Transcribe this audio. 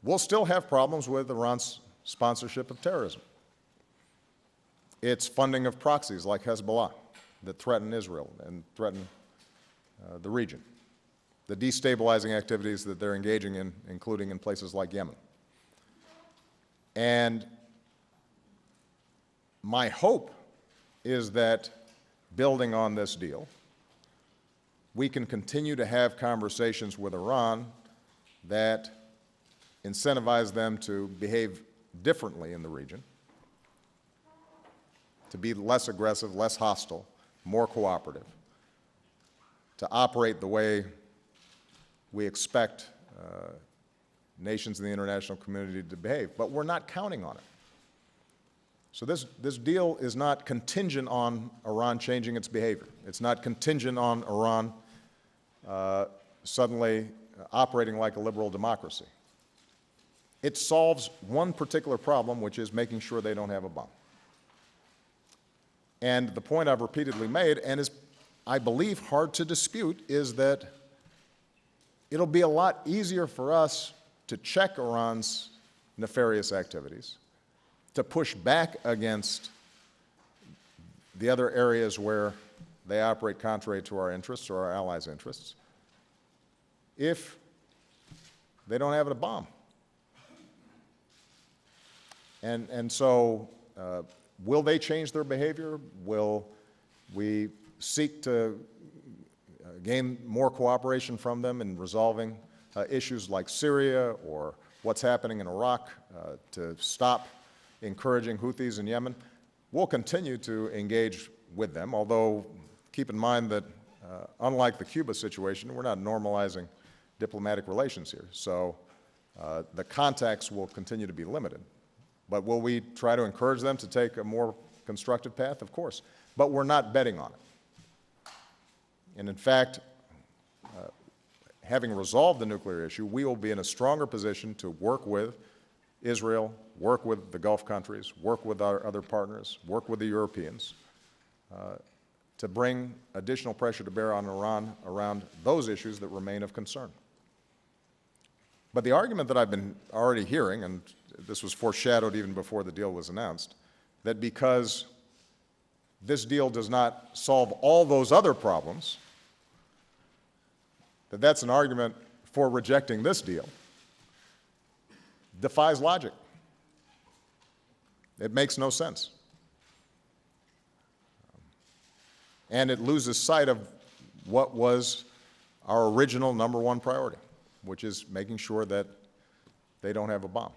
we'll still have problems with Iran's sponsorship of terrorism, its funding of proxies like Hezbollah that threaten Israel and threaten the region, the destabilizing activities that they're engaging in, including in places like Yemen. And my hope is that, building on this deal, we can continue to have conversations with Iran that incentivize them to behave differently in the region, to be less aggressive, less hostile, more cooperative, to operate the way we expect nations in the international community to behave. But we're not counting on it. So this deal is not contingent on Iran changing its behavior. It's not contingent on Iran suddenly operating like a liberal democracy. It solves one particular problem, which is making sure they don't have a bomb. And the point I've repeatedly made, and is, I believe, hard to dispute, is that it'll be a lot easier for us to check Iran's nefarious activities, to push back against the other areas where they operate contrary to our interests or our allies' interests, if they don't have a bomb. And so will they change their behavior? Will we seek to gain more cooperation from them in resolving issues like Syria or what's happening in Iraq to stop encouraging Houthis in Yemen? We'll continue to engage with them, although keep in mind that unlike the Cuba situation, we're not normalizing diplomatic relations here. So the contacts will continue to be limited. But will we try to encourage them to take a more constructive path? Of course. But we're not betting on it. And in fact, having resolved the nuclear issue, we will be in a stronger position to work with Israel, work with the Gulf countries, work with our other partners, work with the Europeans, to bring additional pressure to bear on Iran around those issues that remain of concern. But the argument that I've been already hearing, and this was foreshadowed even before the deal was announced, that because this deal does not solve all those other problems, that's an argument for rejecting this deal, defies logic. It makes no sense. And it loses sight of what was our original #1 priority, which is making sure that they don't have a bomb.